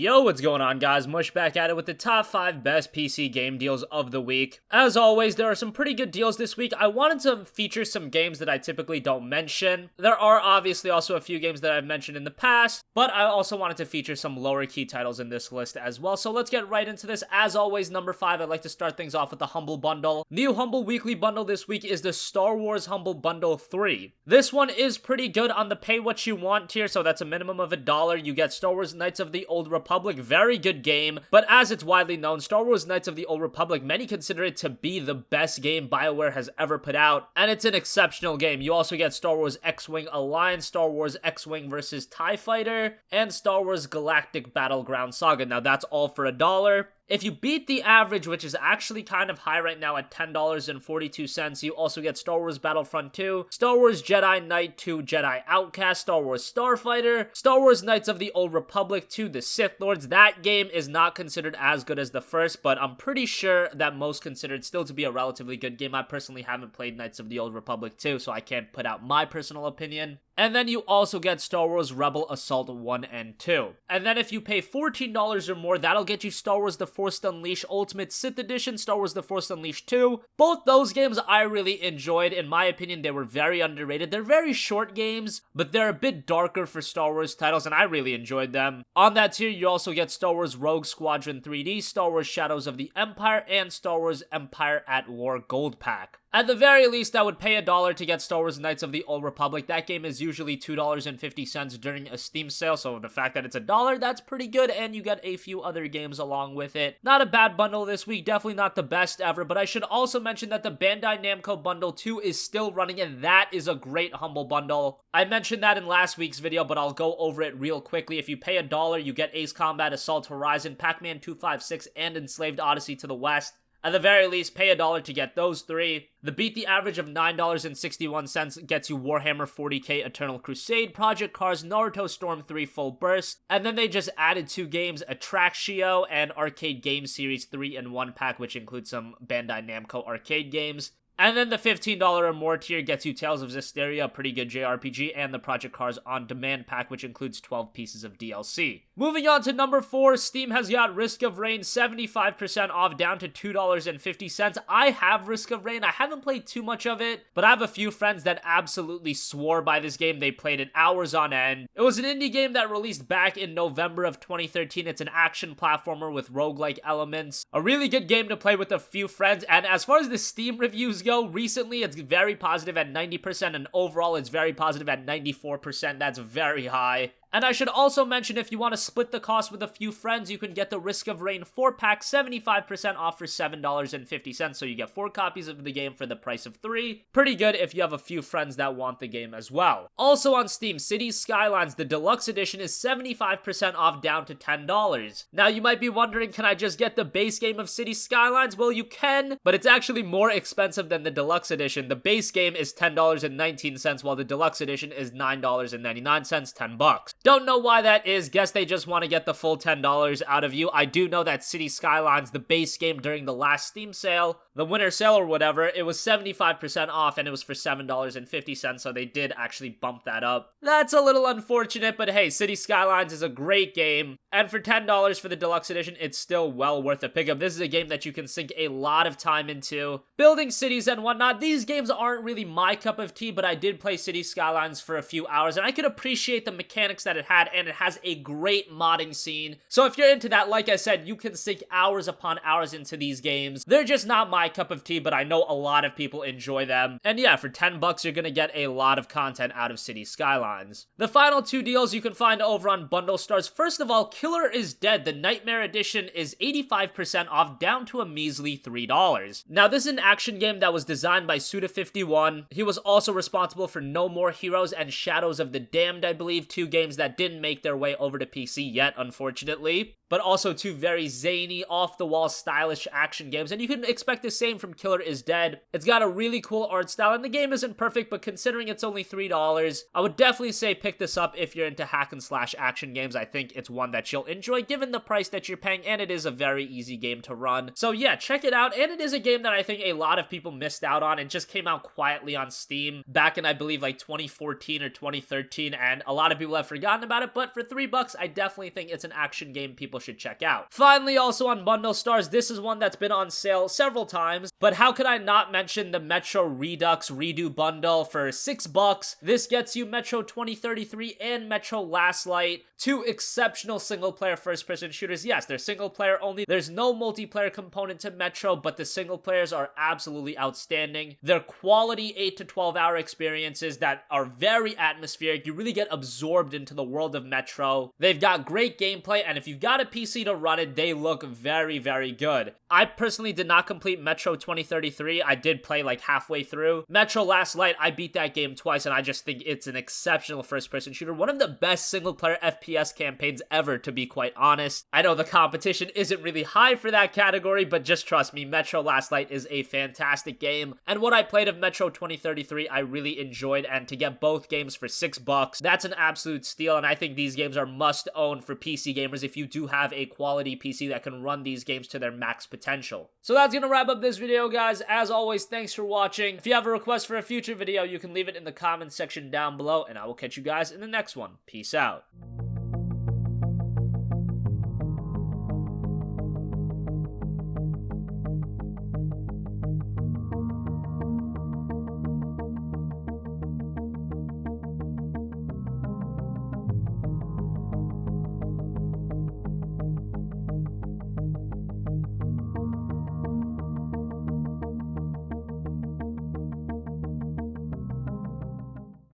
Yo, what's going on, guys? Mush back at it with the top 5 best PC game deals of the week. As always, there are some pretty good deals this week. I wanted to feature some games that I typically don't mention. There are obviously also a few games that I've mentioned in the past, but I also wanted to feature some lower key titles in this list as well. So let's get right into this. As always, number 5, I'd like to start things off with the Humble Bundle. New Humble Weekly Bundle this week is the Star Wars Humble Bundle 3. This one is pretty good on the pay what you want tier, so that's a minimum of $1. You get Star Wars Knights of the Old Republic, very good game, but as it's widely known, Star Wars Knights of the Old Republic, many consider it to be the best game BioWare has ever put out, and it's an exceptional game. You also get Star Wars X-Wing Alliance, Star Wars X-Wing vs. TIE Fighter, and Star Wars Galactic Battleground Saga. Now that's all for $1. If you beat the average, which is actually kind of high right now at $10.42, you also get Star Wars Battlefront 2, Star Wars Jedi Knight 2 Jedi Outcast, Star Wars Starfighter, Star Wars Knights of the Old Republic 2 The Sith Lords. That game is not considered as good as the first, but I'm pretty sure that most consider it still to be a relatively good game. I personally haven't played Knights of the Old Republic 2, so I can't put out my personal opinion. And then you also get Star Wars Rebel Assault 1 and 2. And then if you pay $14 or more, that'll get you Star Wars The Force Unleashed Ultimate Sith Edition, Star Wars The Force Unleashed 2. Both those games I really enjoyed. In my opinion, they were very underrated. They're very short games, but they're a bit darker for Star Wars titles, and I really enjoyed them. On that tier, you also get Star Wars Rogue Squadron 3D, Star Wars Shadows of the Empire, and Star Wars Empire at War Gold Pack. At the very least, I would pay $1 to get Star Wars Knights of the Old Republic. That game is usually $2.50 during a Steam sale, so the fact that it's $1, that's pretty good, and you get a few other games along with it. Not a bad bundle this week, definitely not the best ever, but I should also mention that the Bandai Namco Bundle 2 is still running, and that is a great Humble Bundle. I mentioned that in last week's video, but I'll go over it real quickly. If you pay $1, you get Ace Combat Assault Horizon, Pac-Man 256, and Enslaved Odyssey to the West. At the very least, pay $1 to get those 3. The Beat the Average of $9.61 gets you Warhammer 40k Eternal Crusade, Project Cars, Naruto Storm 3 Full Burst, and then they just added 2 games, Attractio and Arcade Game Series 3-in-1 pack, which includes some Bandai Namco arcade games. And then the $15 or more tier gets you Tales of Zestiria, a pretty good JRPG, and the Project Cars On Demand pack, which includes 12 pieces of DLC. Moving on to number 4, Steam has got Risk of Rain 75% off, down to $2.50. I have Risk of Rain. I haven't played too much of it, but I have a few friends that absolutely swore by this game. They played it hours on end. It was an indie game that released back in November of 2013. It's an action platformer with roguelike elements. A really good game to play with a few friends, and as far as the Steam reviews go, recently it's very positive at 90%, and overall it's very positive at 94%. That's very high. And I should also mention, if you want to split the cost with a few friends, you can get the Risk of Rain 4-pack 75% off for $7.50, so you get 4 copies of the game for the price of 3. Pretty good if you have a few friends that want the game as well. Also on Steam, Cities Skylines, the deluxe edition is 75% off, down to $10. Now you might be wondering, can I just get the base game of Cities Skylines? Well, you can, but it's actually more expensive than the deluxe edition. The base game is $10.19, while the deluxe edition is $9.99, $10. Don't know why that is. Guess they just want to get the full $10 out of you. I do know that City Skylines, the base game during the last Steam sale, the winter sale or whatever, it was 75% off and it was for $7.50, so they did actually bump that up. That's a little unfortunate, but hey, City Skylines is a great game, and for $10 for the deluxe edition, it's still well worth a pickup. This is a game that you can sink a lot of time into, building cities and whatnot. These games aren't really my cup of tea, but I did play City Skylines for a few hours, and I could appreciate the mechanics that it had, and it has a great modding scene. So if you're into that, like I said, you can sink hours upon hours into these games. They're just not my cup of tea, but I know a lot of people enjoy them. And yeah, for $10, you're gonna get a lot of content out of City Skylines. The final 2 deals you can find over on Bundle Stars. First of all, Killer is Dead, the Nightmare Edition, is 85% off, down to a measly $3. Now, this is an action game that was designed by Suda51. He was also responsible for No More Heroes and Shadows of the Damned, I believe, 2 games that didn't make their way over to PC yet, unfortunately. But also 2 very zany, off-the-wall, stylish action games, and you can expect the same from Killer is Dead. It's got a really cool art style, and the game isn't perfect, but considering it's only $3, I would definitely say pick this up if you're into hack-and-slash action games. I think it's one that you'll enjoy, given the price that you're paying, and it is a very easy game to run. So yeah, check it out, and it is a game that I think a lot of people missed out on. It just came out quietly on Steam back in, I believe, like 2014 or 2013, and a lot of people have forgotten forgotten about it, but for $3, I definitely think it's an action game people should check out. Finally, also on Bundle Stars, this is one that's been on sale several times, but how could I not mention the Metro Redux Redo Bundle for $6? This gets you Metro 2033 and Metro Last Light, two exceptional single-player first-person shooters. Yes, they're single-player only. There's no multiplayer component to Metro, but the single players are absolutely outstanding. They're quality 8 to 12 hour experiences that are very atmospheric. You really get absorbed into the world of Metro. They've got great gameplay, and if you've got a PC to run it, they look very, very good. I personally did not complete Metro 2033. I did play like halfway through. Metro Last Light, I beat that game twice, and I just think it's an exceptional first-person shooter. One of the best single-player FPS campaigns ever, to be quite honest. I know the competition isn't really high for that category, but just trust me, Metro Last Light is a fantastic game. And what I played of Metro 2033, I really enjoyed, and to get both games for $6, that's an absolute steal, and I think these games are must-own for PC gamers if you do have a quality PC that can run these games to their max potential. So that's gonna wrap up this video, guys. As always, thanks for watching. If you have a request for a future video, you can leave it in the comments section down below, and I will catch you guys in the next one. Peace out.